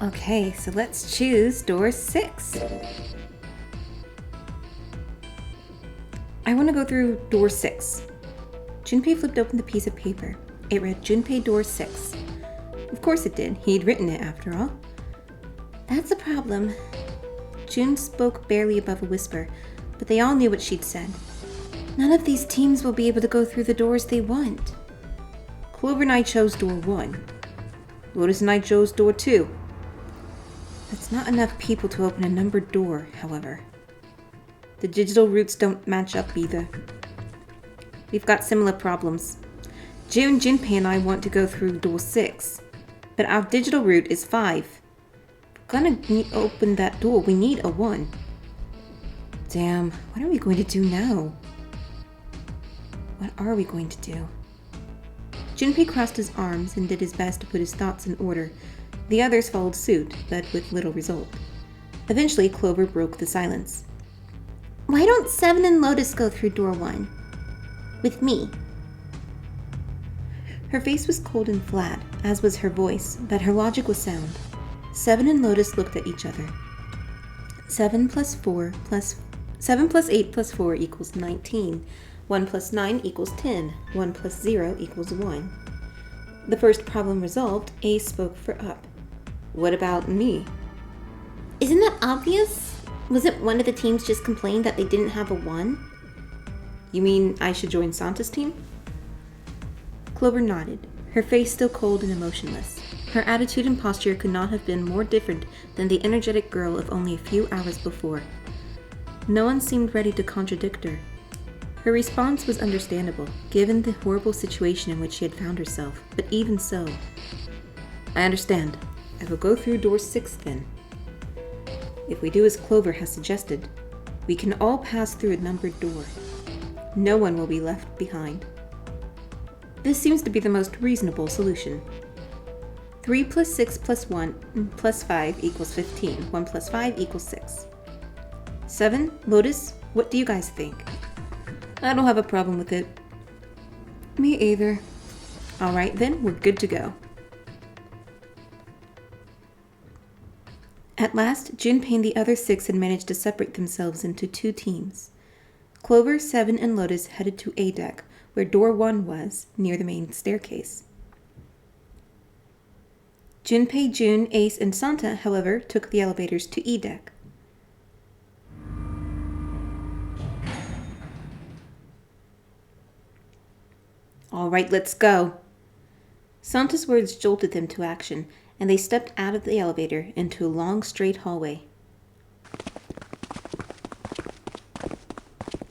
Okay, so let's choose door 6. I want to go through door 6. Junpei flipped open the piece of paper. It read Junpei door 6. Of course it did. He'd written it after all. That's a problem. June spoke barely above a whisper, but they all knew what she'd said. None of these teams will be able to go through the doors they want. Clover and I chose door 1. Lotus and I chose door 2. That's not enough people to open a numbered door, however. The digital routes don't match up either. We've got similar problems. June, Junpei, and I want to go through door 6, but our digital route is 5. If we're gonna open that door, we need a 1. Damn, what are we going to do now? What are we going to do? Junpei crossed his arms and did his best to put his thoughts in order. The others followed suit, but with little result. Eventually, Clover broke the silence. Why don't Seven and Lotus go through door 1? With me. Her face was cold and flat, as was her voice, but her logic was sound. Seven and Lotus looked at each other. 7 plus 8 plus 4 equals 19. 1 plus 9 equals 10. 1 plus 0 equals 1. The first problem resolved, A spoke for up. What about me? Isn't that obvious? Wasn't one of the teams just complained that they didn't have a 1? You mean I should join Santa's team? Clover nodded, her face still cold and emotionless. Her attitude and posture could not have been more different than the energetic girl of only a few hours before. No one seemed ready to contradict her. Her response was understandable, given the horrible situation in which she had found herself, but even so. I understand. I will go through door 6 then. If we do as Clover has suggested, we can all pass through a numbered door. No one will be left behind. This seems to be the most reasonable solution. 3 plus 6 plus 1 plus 5 equals 15. 1 plus 5 equals 6. 7, Lotus, what do you guys think? I don't have a problem with it. Me either. Alright then, we're good to go. At last, Junpei and the other 6 had managed to separate themselves into 2 teams. Clover, 7, and Lotus headed to A deck, where door 1 was, near the main staircase. Junpei, June, Ace, and Santa, however, took the elevators to E deck. All right, let's go. Santa's words jolted them to action, and they stepped out of the elevator into a long, straight hallway.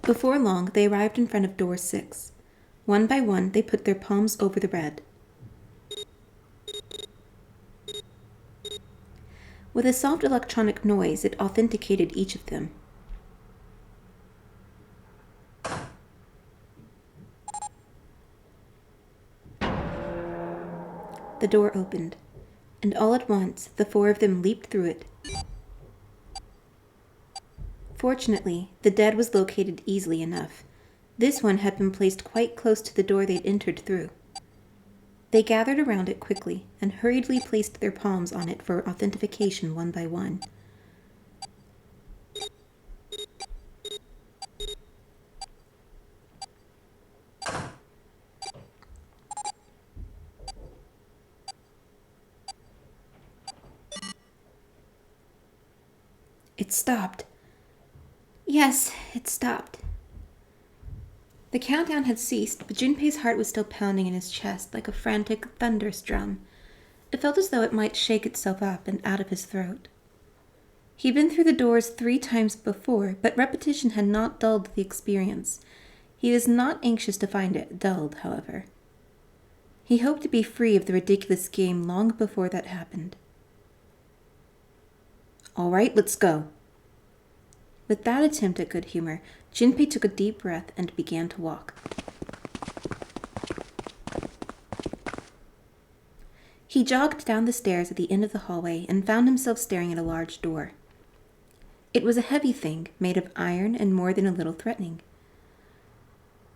Before long, they arrived in front of door 6. One by one, they put their palms over the red. With a soft electronic noise, it authenticated each of them. The door opened, and all at once, the 4 of them leaped through it. Fortunately, the dead was located easily enough. This one had been placed quite close to the door they'd entered through. They gathered around it quickly and hurriedly placed their palms on it for authentication one by one. It stopped. Yes, it stopped. The countdown had ceased, but Junpei's heart was still pounding in his chest like a frantic, thunderous drum. It felt as though it might shake itself up and out of his throat. He'd been through the doors 3 times before, but repetition had not dulled the experience. He was not anxious to find it dulled, however. He hoped to be free of the ridiculous game long before that happened. All right, let's go. With that attempt at good humor, Junpei took a deep breath and began to walk. He jogged down the stairs at the end of the hallway and found himself staring at a large door. It was a heavy thing, made of iron and more than a little threatening.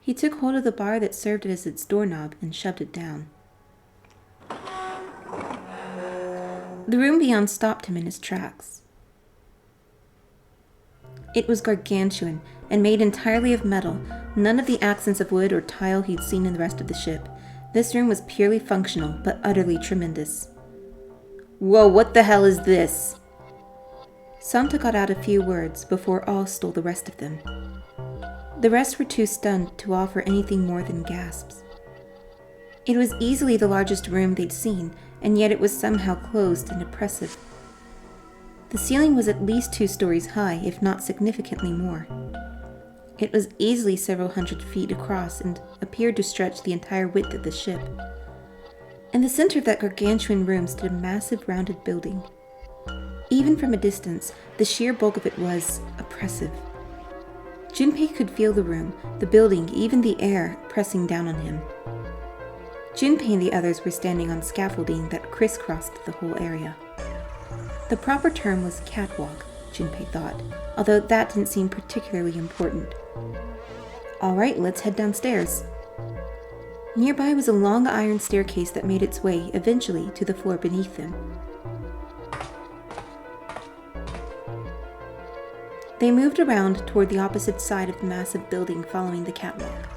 He took hold of the bar that served as its doorknob and shoved it down. The room beyond stopped him in his tracks. It was gargantuan and made entirely of metal, none of the accents of wood or tile he'd seen in the rest of the ship. This room was purely functional, but utterly tremendous. "Whoa, what the hell is this?" Santa got out a few words before all stole the rest of them. The rest were too stunned to offer anything more than gasps. It was easily the largest room they'd seen, and yet it was somehow closed and oppressive. The ceiling was at least 2 stories high, if not significantly more. It was easily several hundred feet across and appeared to stretch the entire width of the ship. In the center of that gargantuan room stood a massive rounded building. Even from a distance, the sheer bulk of it was oppressive. Junpei could feel the room, the building, even the air pressing down on him. Junpei and the others were standing on scaffolding that crisscrossed the whole area. The proper term was catwalk, Junpei thought, although that didn't seem particularly important. All right, let's head downstairs. Nearby was a long iron staircase that made its way, eventually, to the floor beneath them. They moved around toward the opposite side of the massive building following the catwalk.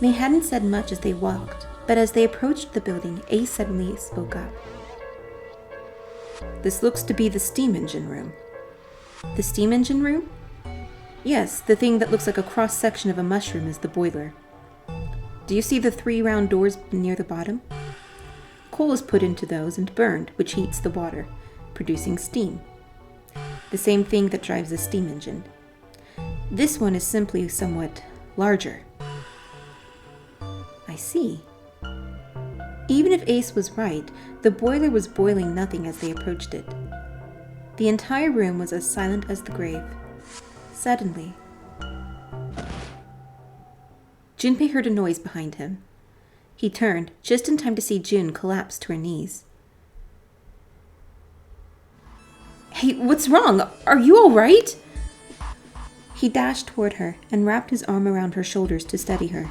They hadn't said much as they walked, but as they approached the building, Ace suddenly spoke up. "This looks to be the steam engine room." "The steam engine room?" "Yes, the thing that looks like a cross-section of a mushroom is the boiler. Do you see the 3 round doors near the bottom? Coal is put into those and burned, which heats the water, producing steam. The same thing that drives a steam engine. This one is simply somewhat larger." "I see." Even if Ace was right, the boiler was boiling nothing as they approached it. The entire room was as silent as the grave. Suddenly, Junpei heard a noise behind him. He turned, just in time to see June collapse to her knees. "Hey, what's wrong? Are you all right?" He dashed toward her and wrapped his arm around her shoulders to steady her.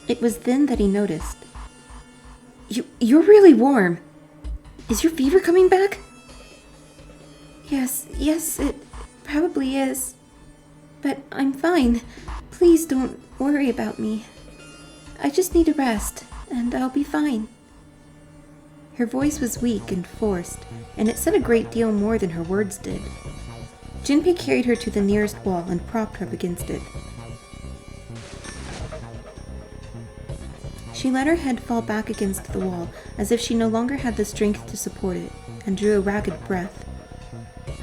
It was then that he noticed. You're really warm. Is your fever coming back?" Yes, it probably is. But I'm fine. Please don't worry about me. I just need a rest, and I'll be fine." Her voice was weak and forced, and it said a great deal more than her words did. Junpei carried her to the nearest wall and propped her up against it. She let her head fall back against the wall, as if she no longer had the strength to support it, and drew a ragged breath.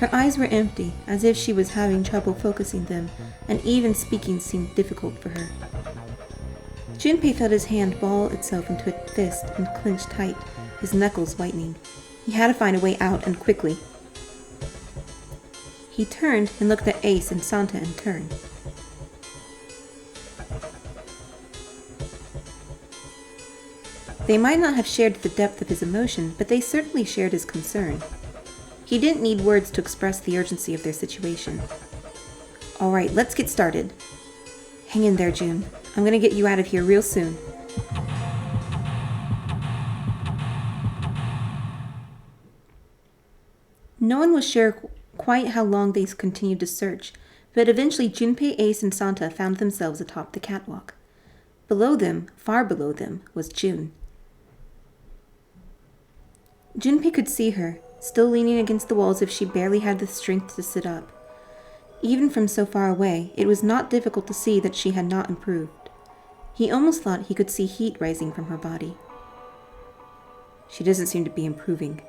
Her eyes were empty, as if she was having trouble focusing them, and even speaking seemed difficult for her. Junpei felt his hand ball itself into a fist and clench tight, his knuckles whitening. He had to find a way out, and quickly. He turned and looked at Ace and Santa in turn. They might not have shared the depth of his emotion, but they certainly shared his concern. He didn't need words to express the urgency of their situation. "All right, let's get started. Hang in there, June. I'm gonna get you out of here real soon." No one was sure quite how long they continued to search, but eventually Junpei, Ace, and Santa found themselves atop the catwalk. Below them, far below them, was June. Junpei could see her, still leaning against the wall as if she barely had the strength to sit up. Even from so far away, it was not difficult to see that she had not improved. He almost thought he could see heat rising from her body. She doesn't seem to be improving.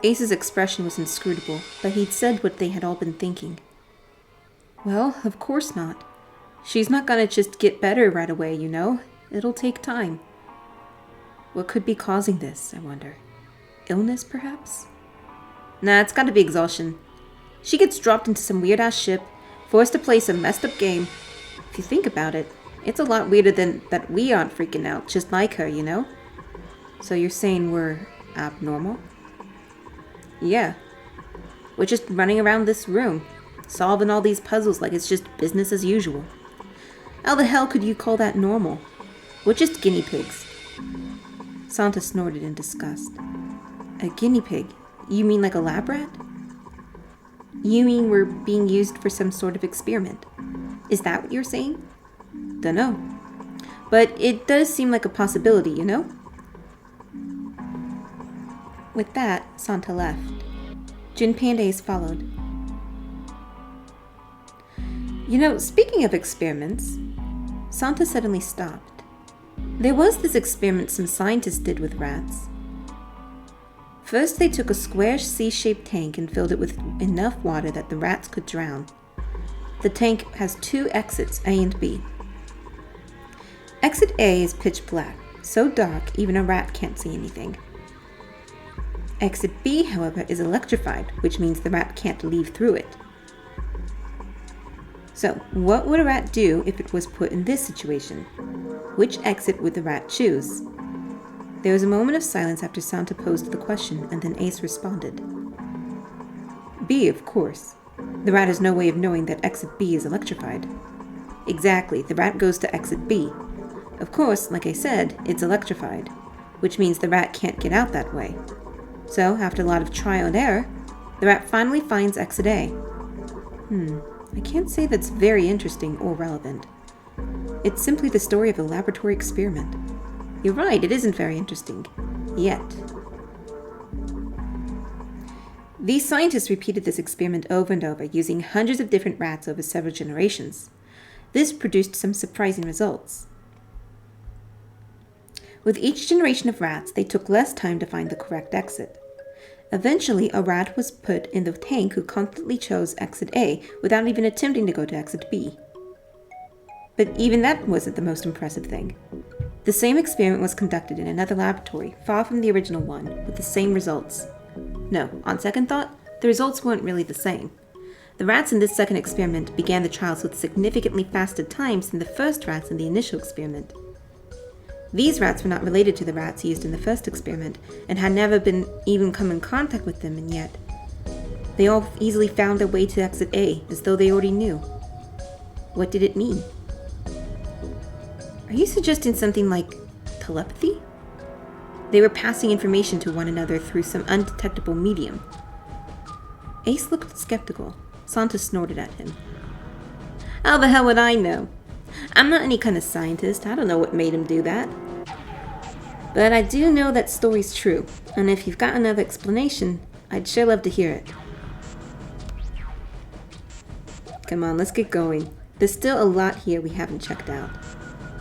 Ace's expression was inscrutable, but he'd said what they had all been thinking. Well, of course not. She's not gonna just get better right away, you know. It'll take time. What could be causing this, I wonder? Illness, perhaps? Nah, it's gotta be exhaustion. She gets dropped into some weird-ass ship, forced to play some messed-up game. If you think about it, it's a lot weirder than that we aren't freaking out, just like her, you know? So you're saying we're abnormal? Yeah. We're just running around this room, solving all these puzzles like it's just business as usual. How the hell could you call that normal? We're just guinea pigs. Santa snorted in disgust. A guinea pig? You mean like a lab rat? You mean we're being used for some sort of experiment? Is that what you're saying? Dunno. But it does seem like a possibility, you know? With that, Santa left. Junpei and Ace followed. You know, speaking of experiments, Santa suddenly stopped. There was this experiment some scientists did with rats. First, they took a square C-shaped tank and filled it with enough water that the rats could drown. The tank has 2 exits, A and B. Exit A is pitch black, so dark even a rat can't see anything. Exit B, however, is electrified, which means the rat can't leave through it. So, what would a rat do if it was put in this situation? Which exit would the rat choose? There was a moment of silence after Santa posed the question, and then Ace responded. B, of course. The rat has no way of knowing that exit B is electrified. Exactly, the rat goes to exit B. Of course, like I said, it's electrified, which means the rat can't get out that way. So, after a lot of trial and error, the rat finally finds exit A. I can't say that's very interesting or relevant. It's simply the story of a laboratory experiment. You're right, it isn't very interesting. Yet. These scientists repeated this experiment over and over, using hundreds of different rats over several generations. This produced some surprising results. With each generation of rats, they took less time to find the correct exit. Eventually, a rat was put in the tank who constantly chose exit A without even attempting to go to exit B. But even that wasn't the most impressive thing. The same experiment was conducted in another laboratory, far from the original one, with the same results. No, on second thought, the results weren't really the same. The rats in this second experiment began the trials with significantly faster times than the first rats in the initial experiment. These rats were not related to the rats used in the first experiment, and had never been even come in contact with them, and yet they all easily found their way to exit A, as though they already knew. What did it mean? Are you suggesting something like telepathy? They were passing information to one another through some undetectable medium. Ace looked skeptical. Santa snorted at him. How the hell would I know? I'm not any kind of scientist. I don't know what made him do that. But I do know that story's true, and if you've got another explanation, I'd sure love to hear it. Come on, let's get going. There's still a lot here we haven't checked out.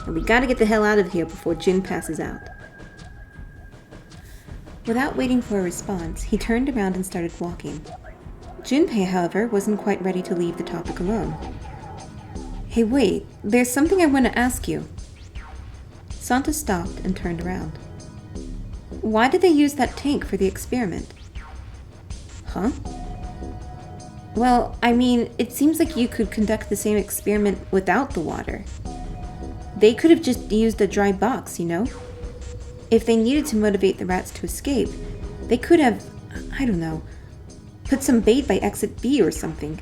And we gotta get the hell out of here before Jin passes out. Without waiting for a response, he turned around and started walking. Junpei, however, wasn't quite ready to leave the topic alone. Hey, wait, there's something I want to ask you. Santa stopped and turned around. Why did they use that tank for the experiment? Huh? Well, I mean, it seems like you could conduct the same experiment without the water. They could have just used a dry box, you know? If they needed to motivate the rats to escape, they could have, I don't know, put some bait by exit B or something.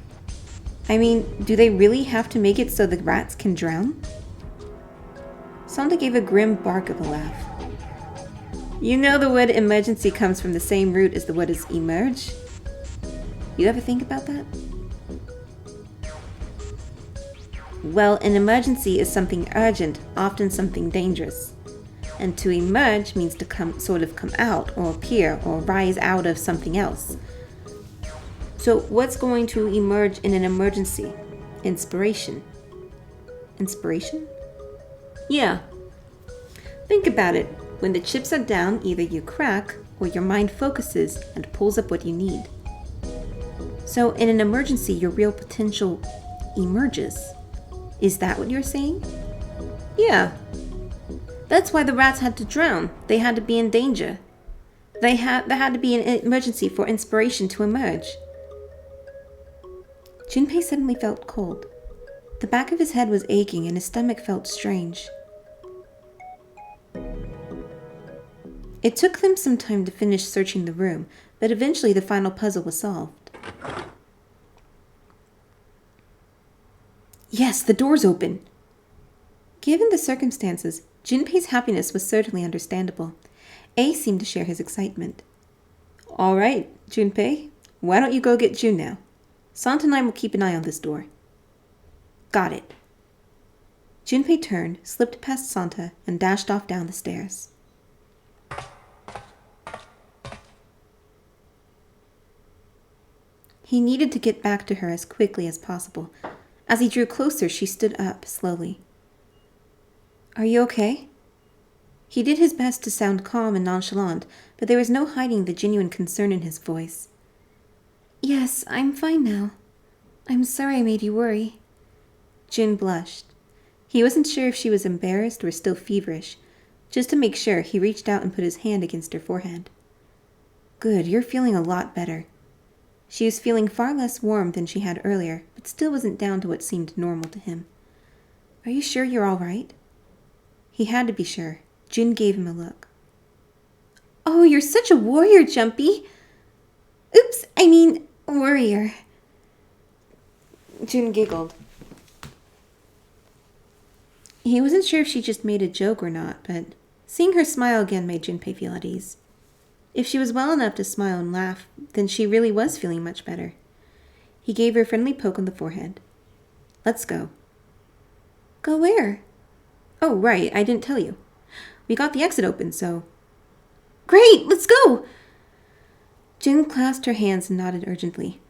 I mean, do they really have to make it so the rats can drown? Santa gave a grim bark of a laugh. You know the word emergency comes from the same root as the word is emerge? You ever think about that? Well, an emergency is something urgent, often something dangerous. And to emerge means to come out or appear or rise out of something else. So what's going to emerge in an emergency? Inspiration. Inspiration? Yeah. Think about it. When the chips are down, either you crack or your mind focuses and pulls up what you need. So in an emergency, your real potential emerges. Is that what you're saying? Yeah. That's why the rats had to drown. They had to be in danger. There had to be an emergency for inspiration to emerge. Junpei suddenly felt cold. The back of his head was aching and his stomach felt strange. It took them some time to finish searching the room, but eventually the final puzzle was solved. Yes, the door's open! Given the circumstances, Junpei's happiness was certainly understandable. A seemed to share his excitement. All right, Junpei, why don't you go get Jun now? Santa and I will keep an eye on this door. Got it. Junpei turned, slipped past Santa, and dashed off down the stairs. He needed to get back to her as quickly as possible. As he drew closer, she stood up slowly. Are you okay? He did his best to sound calm and nonchalant, but there was no hiding the genuine concern in his voice. Yes, I'm fine now. I'm sorry I made you worry. Jun blushed. He wasn't sure if she was embarrassed or still feverish. Just to make sure, he reached out and put his hand against her forehead. Good, you're feeling a lot better. She was feeling far less warm than she had earlier, but still wasn't down to what seemed normal to him. Are you sure you're all right? He had to be sure. Jun gave him a look. Oh, you're such a warrior, Junpei. Oops, I mean, warrior. Jun giggled. He wasn't sure if she just made a joke or not, but seeing her smile again made Junpei feel at ease. If she was well enough to smile and laugh, then she really was feeling much better. He gave her a friendly poke on the forehead. Let's go. Go where? Oh, right, I didn't tell you. We got the exit open, so... Great, let's go! Jun clasped her hands and nodded urgently.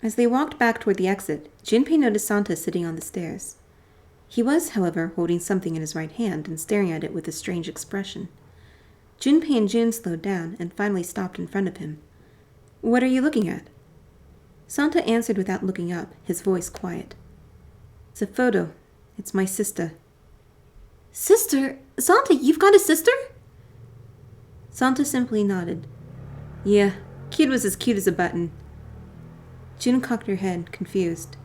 As they walked back toward the exit, Junpei noticed Santa sitting on the stairs. He was, however, holding something in his right hand and staring at it with a strange expression. Junpei and Jun slowed down and finally stopped in front of him. What are you looking at? Santa answered without looking up, his voice quiet. It's a photo. It's my sister. Sister? Santa, you've got a sister? Santa simply nodded. Yeah, kid was as cute as a button. Jun cocked her head, confused.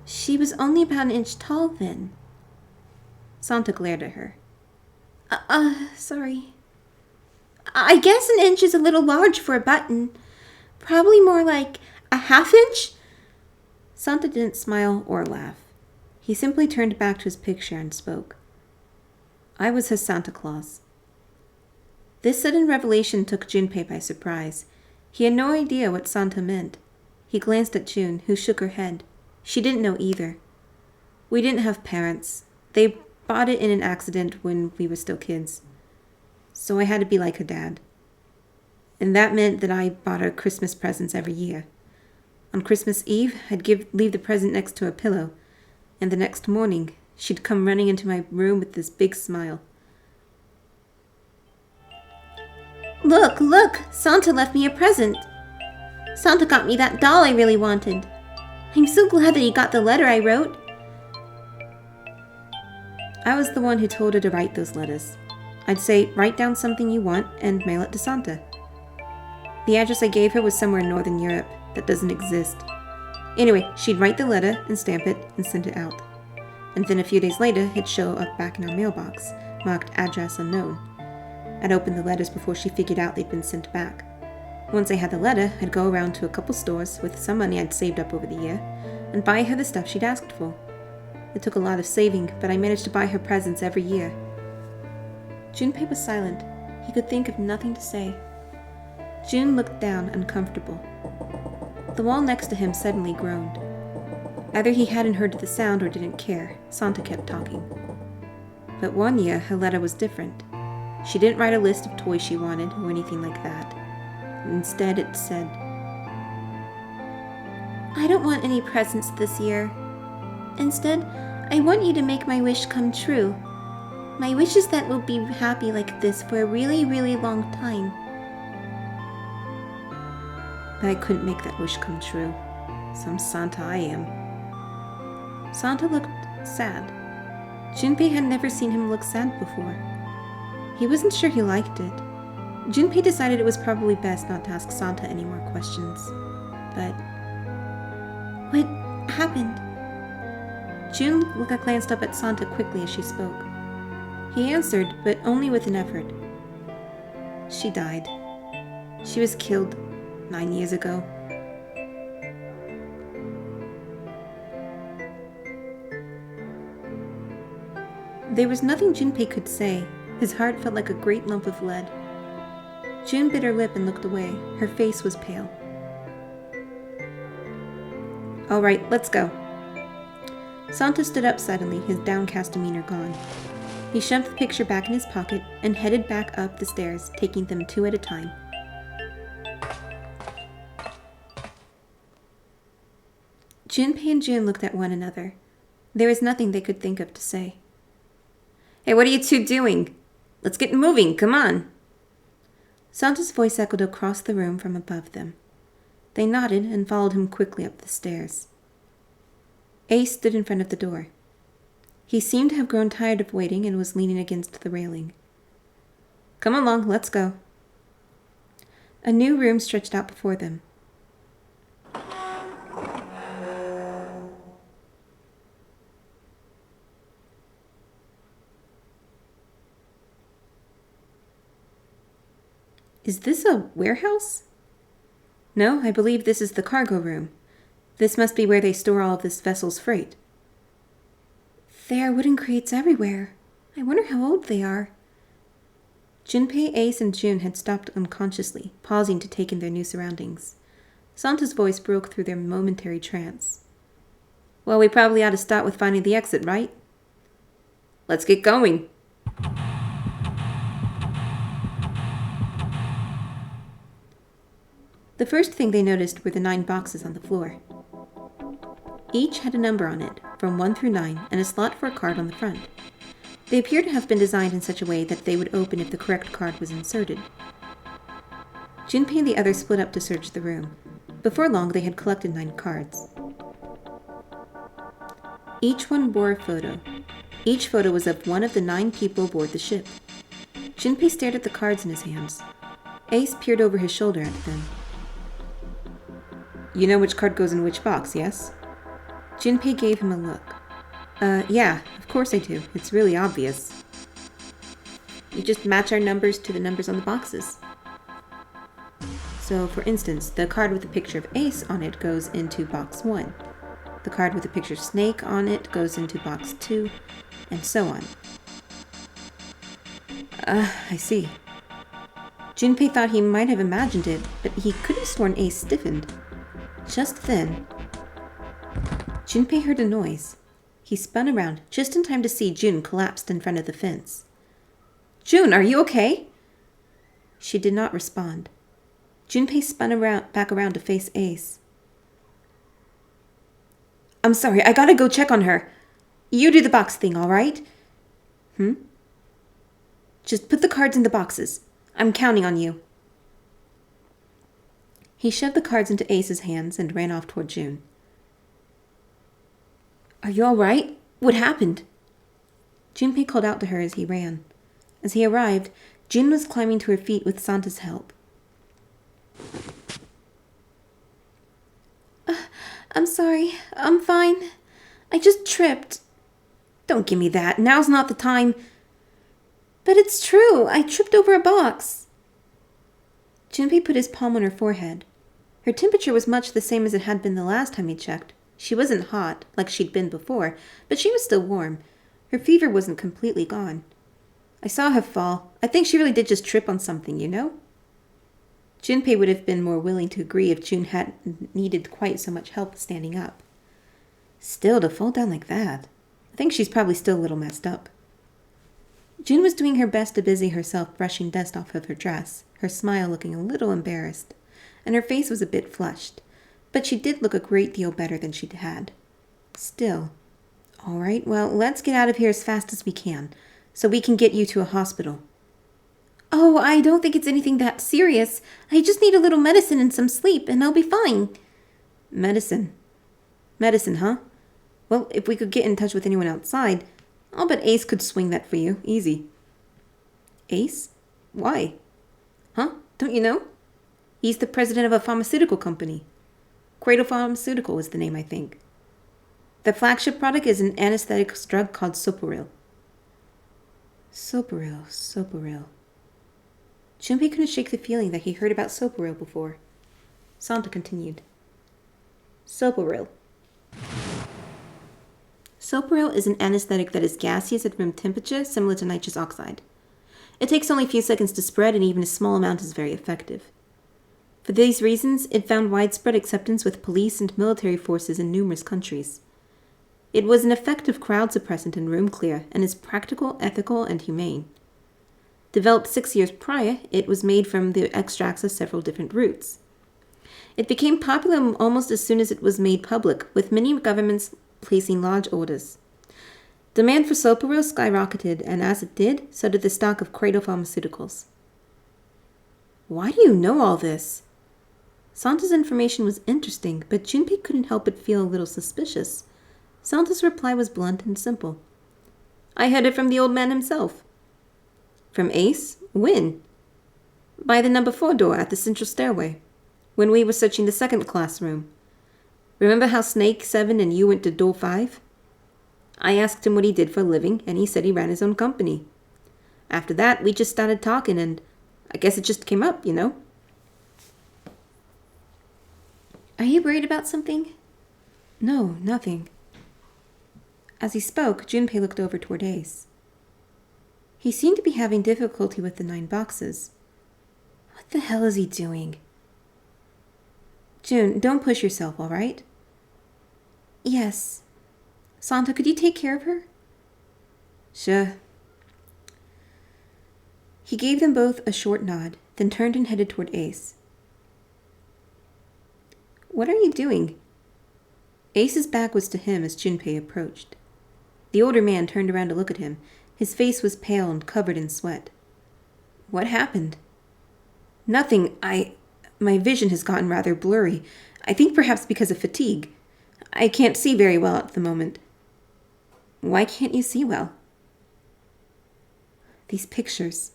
She was only about an inch tall then. Santa glared at her. Sorry. I guess an inch is a little large for a button. Probably more like a half inch? Santa didn't smile or laugh. He simply turned back to his picture and spoke. I was his Santa Claus. This sudden revelation took Junpei by surprise. He had no idea what Santa meant. He glanced at Jun, who shook her head. She didn't know either. We didn't have parents. They bought it in an accident when we were still kids. So I had to be like her dad. And that meant that I bought her Christmas presents every year. On Christmas Eve, I'd leave the present next to her pillow, and the next morning, she'd come running into my room with this big smile. Look! Santa left me a present. Santa got me that doll I really wanted. I'm so glad that he got the letter I wrote. I was the one who told her to write those letters. I'd say, write down something you want and mail it to Santa. The address I gave her was somewhere in Northern Europe that doesn't exist. Anyway, she'd write the letter and stamp it and send it out. And then a few days later, it'd show up back in our mailbox, marked address unknown. I'd open the letters before she figured out they'd been sent back. Once I had the letter, I'd go around to a couple stores with some money I'd saved up over the year and buy her the stuff she'd asked for. It took a lot of saving, but I managed to buy her presents every year. Junpei was silent. He could think of nothing to say. Jun looked down, uncomfortable. The wall next to him suddenly groaned. Either he hadn't heard the sound or didn't care. Santa kept talking. But one year, her letter was different. She didn't write a list of toys she wanted or anything like that. Instead, it said, I don't want any presents this year. Instead, I want you to make my wish come true. My wish is that we'll be happy like this for a really, really long time. But I couldn't make that wish come true. Some Santa I am. Santa looked sad. Junpei had never seen him look sad before. He wasn't sure he liked it. Junpei decided it was probably best not to ask Santa any more questions. But... what happened? Jun glanced up at Santa quickly as she spoke. He answered, but only with an effort. She died. She was killed 9 years ago. There was nothing Junpei could say. His heart felt like a great lump of lead. June bit her lip and looked away. Her face was pale. All right, let's go. Santa stood up suddenly, his downcast demeanor gone. He shoved the picture back in his pocket and headed back up the stairs, taking them 2 at a time. Junpei and June looked at one another. There was nothing they could think of to say. Hey, what are you two doing? Let's get moving, come on. Santa's voice echoed across the room from above them. They nodded and followed him quickly up the stairs. Ace stood in front of the door. He seemed to have grown tired of waiting and was leaning against the railing. Come along, let's go. A new room stretched out before them. Is this a warehouse? No, I believe this is the cargo room. This must be where they store all of this vessel's freight. There are wooden crates everywhere. I wonder how old they are. Junpei, Ace, and June had stopped unconsciously, pausing to take in their new surroundings. Santa's voice broke through their momentary trance. Well, we probably ought to start with finding the exit, right? Let's get going. The first thing they noticed were the 9 boxes on the floor. Each had a number on it, from 1 through 9, and a slot for a card on the front. They appear to have been designed in such a way that they would open if the correct card was inserted. Junpei and the others split up to search the room. Before long, they had collected 9 cards. Each one bore a photo. Each photo was of one of the 9 people aboard the ship. Junpei stared at the cards in his hands. Ace peered over his shoulder at them. You know which card goes in which box, yes? Junpei gave him a look. Yeah, of course I do. It's really obvious. You just match our numbers to the numbers on the boxes. So, for instance, the card with the picture of Ace on it goes into box 1. The card with the picture of Snake on it goes into box 2, and so on. I see. Junpei thought he might have imagined it, but he could have sworn Ace stiffened. Just then, Junpei heard a noise. He spun around just in time to see June collapsed in front of the fence. June, are you okay? She did not respond. Junpei spun back around to face Ace. I'm sorry, I gotta go check on her. You do the box thing, all right? Just put the cards in the boxes. I'm counting on you. He shoved the cards into Ace's hands and ran off toward June. Are you all right? What happened? Junpei called out to her as he ran. As he arrived, June was climbing to her feet with Santa's help. I'm sorry. I'm fine. I just tripped. Don't give me that. Now's not the time. But it's true. I tripped over a box. Junpei put his palm on her forehead. Her temperature was much the same as it had been the last time he checked. She wasn't hot, like she'd been before, but she was still warm. Her fever wasn't completely gone. I saw her fall. I think she really did just trip on something, you know? Junpei would have been more willing to agree if June hadn't needed quite so much help standing up. Still, to fall down like that. I think she's probably still a little messed up. June was doing her best to busy herself brushing dust off of her dress, her smile looking a little embarrassed, and her face was a bit flushed, but she did look a great deal better than she'd had. Still. All right, well, let's get out of here as fast as we can, so we can get you to a hospital. Oh, I don't think it's anything that serious. I just need a little medicine and some sleep, and I'll be fine. Medicine? Medicine, huh? Well, if we could get in touch with anyone outside, I'll bet Ace could swing that for you, easy. Ace? Why? Huh? Don't you know? He's the president of a pharmaceutical company. Cradle Pharmaceutical is the name, I think. The flagship product is an anesthetic drug called Soporil. Soporil. Junpei couldn't shake the feeling that he heard about Soporil before. Santa continued. Soporil. Soporil is an anesthetic that is gaseous at room temperature, similar to nitrous oxide. It takes only a few seconds to spread, and even a small amount is very effective. For these reasons, it found widespread acceptance with police and military forces in numerous countries. It was an effective crowd suppressant and room clear, and is practical, ethical, and humane. Developed 6 years prior, it was made from the extracts of several different roots. It became popular almost as soon as it was made public, with many governments placing large orders. Demand for Soporil skyrocketed, and as it did, so did the stock of Cradle Pharmaceuticals. Why do you know all this? Santa's information was interesting, but Junpei couldn't help but feel a little suspicious. Santa's reply was blunt and simple. I heard it from the old man himself. From Ace? When? By the number 4 door at the central stairway, when we were searching the second classroom. Remember how Snake, 7, and you went to door 5? I asked him what he did for a living, and he said he ran his own company. After that, we just started talking, and I guess it just came up, you know? Are you worried about something? No, nothing. As he spoke, Junpei looked over toward Ace. He seemed to be having difficulty with the 9 boxes. What the hell is he doing? June, don't push yourself, all right? Yes. Santa, could you take care of her? Sure. He gave them both a short nod, then turned and headed toward Ace. What are you doing? Ace's back was to him as Junpei approached. The older man turned around to look at him. His face was pale and covered in sweat. What happened? Nothing. My vision has gotten rather blurry. I think perhaps because of fatigue. I can't see very well at the moment. Why can't you see well? These pictures.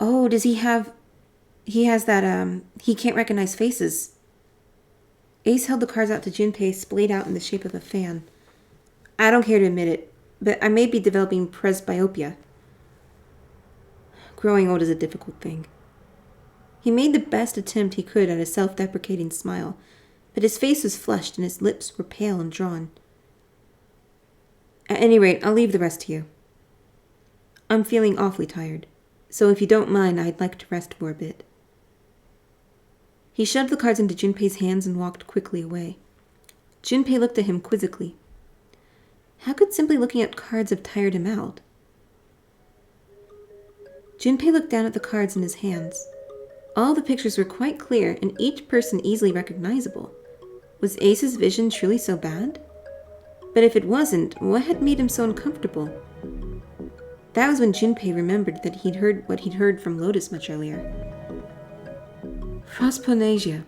Oh, does he have... He has that, he can't recognize faces. Ace held the cards out to Junpei, splayed out in the shape of a fan. I don't care to admit it, but I may be developing presbyopia. Growing old is a difficult thing. He made the best attempt he could at a self-deprecating smile, but his face was flushed and his lips were pale and drawn. At any rate, I'll leave the rest to you. I'm feeling awfully tired, so if you don't mind, I'd like to rest for a bit. He shoved the cards into Junpei's hands and walked quickly away. Junpei looked at him quizzically. How could simply looking at cards have tired him out? Junpei looked down at the cards in his hands. All the pictures were quite clear, and each person easily recognizable. Was Ace's vision truly so bad? But if it wasn't, what had made him so uncomfortable? That was when Junpei remembered that he'd heard what he'd heard from Lotus much earlier. Prosponesia.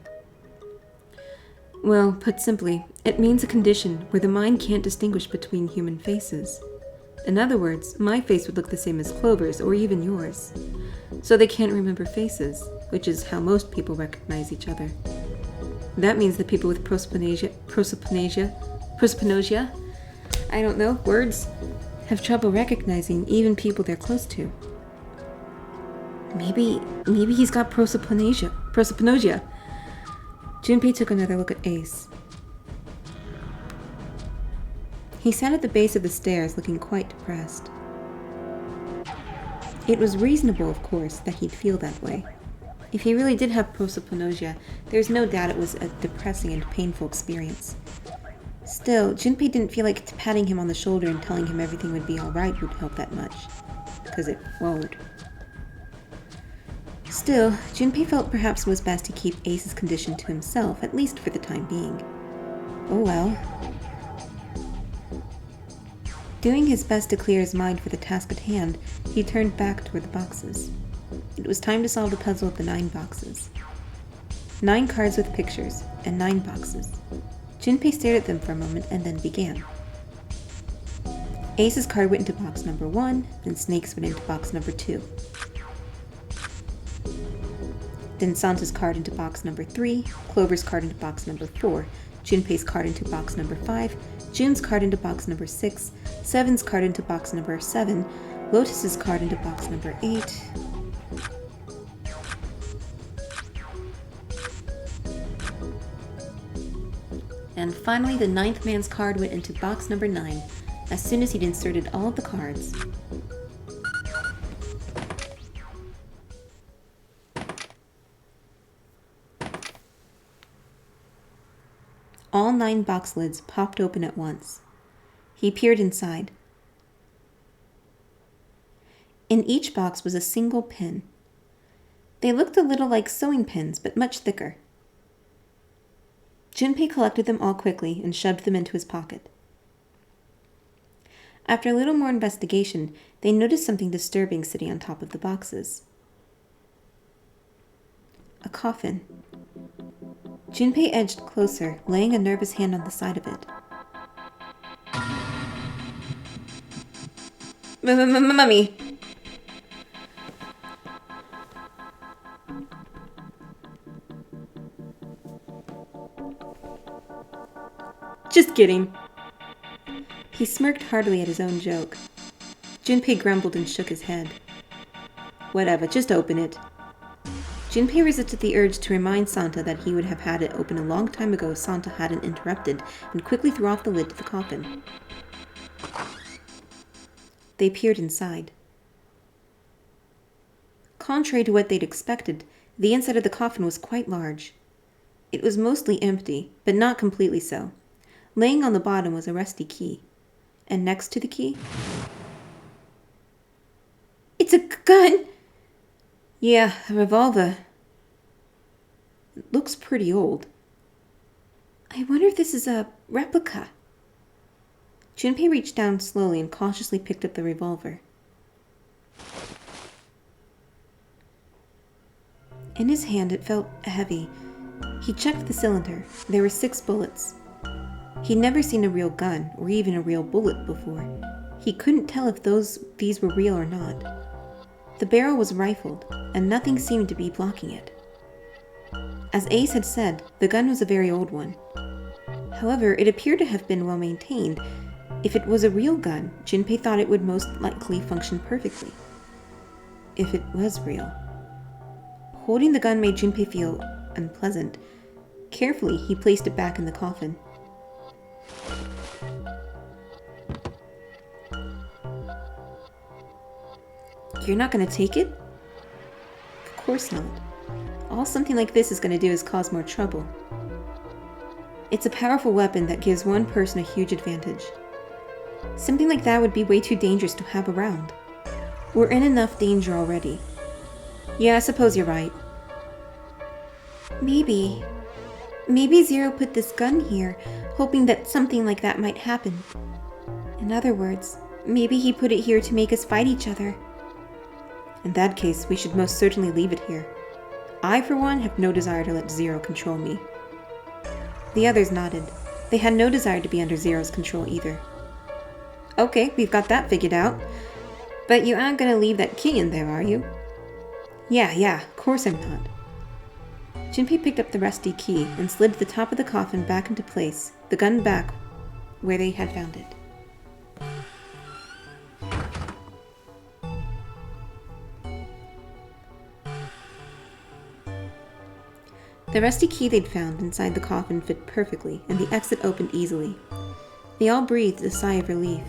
Well, put simply, it means a condition where the mind can't distinguish between human faces. In other words, my face would look the same as Clover's or even yours. So they can't remember faces, which is how most people recognize each other. That means the people with prosopagnosia, I don't know, words, have trouble recognizing even people they're close to. Maybe he's got prosopagnosia. Junpei took another look at Ace. He sat at the base of the stairs looking quite depressed. It was reasonable, of course, that he'd feel that way. If he really did have prosopagnosia, there's no doubt it was a depressing and painful experience. Still, Junpei didn't feel like patting him on the shoulder and telling him everything would be alright would help that much. Because it won't. Still, Junpei felt perhaps it was best to keep Ace's condition to himself, at least for the time being. Oh well. Doing his best to clear his mind for the task at hand, he turned back toward the boxes. It was time to solve the puzzle of the 9 boxes. 9 cards with pictures, and 9 boxes. Junpei stared at them for a moment and then began. Ace's card went into box number 1, and Snake's went into box number 2. Then Santa's card into box number 3, Clover's card into box number 4, Junpei's card into box number 5, June's card into box number 6, Seven's card into box number 7, Lotus's card into box number 8. And finally, the 9th man's card went into box number 9 as soon as he'd inserted all of the cards. All 9 box lids popped open at once. He peered inside. In each box was a single pin. They looked a little like sewing pins, but much thicker. Junpei collected them all quickly and shoved them into his pocket. After a little more investigation, they noticed something disturbing sitting on top of the boxes. A coffin. Junpei edged closer, laying a nervous hand on the side of it. Mummy! Just kidding. He smirked heartily at his own joke. Junpei grumbled and shook his head. Whatever, just open it. Junpei resisted the urge to remind Santa that he would have had it open a long time ago if Santa hadn't interrupted, and quickly threw off the lid to the coffin. They peered inside. Contrary to what they'd expected, the inside of the coffin was quite large. It was mostly empty, but not completely so. Laying on the bottom was a rusty key. And next to the key... It's a gun! Yeah, a revolver. It looks pretty old. I wonder if this is a replica. Junpei reached down slowly and cautiously picked up the revolver. In his hand it felt heavy. He checked the cylinder. There were 6 bullets. He'd never seen a real gun, or even a real bullet before. He couldn't tell if these were real or not. The barrel was rifled, and nothing seemed to be blocking it. As Ace had said, the gun was a very old one. However, it appeared to have been well maintained. If it was a real gun, Junpei thought it would most likely function perfectly. If it was real. Holding the gun made Junpei feel unpleasant. Carefully, he placed it back in the coffin. You're not going to take it? Of course not. All something like this is going to do is cause more trouble. It's a powerful weapon that gives one person a huge advantage. Something like that would be way too dangerous to have around. We're in enough danger already. Yeah, I suppose you're right. Maybe Zero put this gun here, hoping that something like that might happen. In other words, maybe he put it here to make us fight each other. In that case, we should most certainly leave it here. I, for one, have no desire to let Zero control me. The others nodded. They had no desire to be under Zero's control either. Okay, we've got that figured out. But you aren't gonna leave that key in there, are you? Yeah, of course I'm not. Junpei picked up the rusty key and slid the top of the coffin back into place, the gun back where they had found it. The rusty key they'd found inside the coffin fit perfectly, and the exit opened easily. They all breathed a sigh of relief.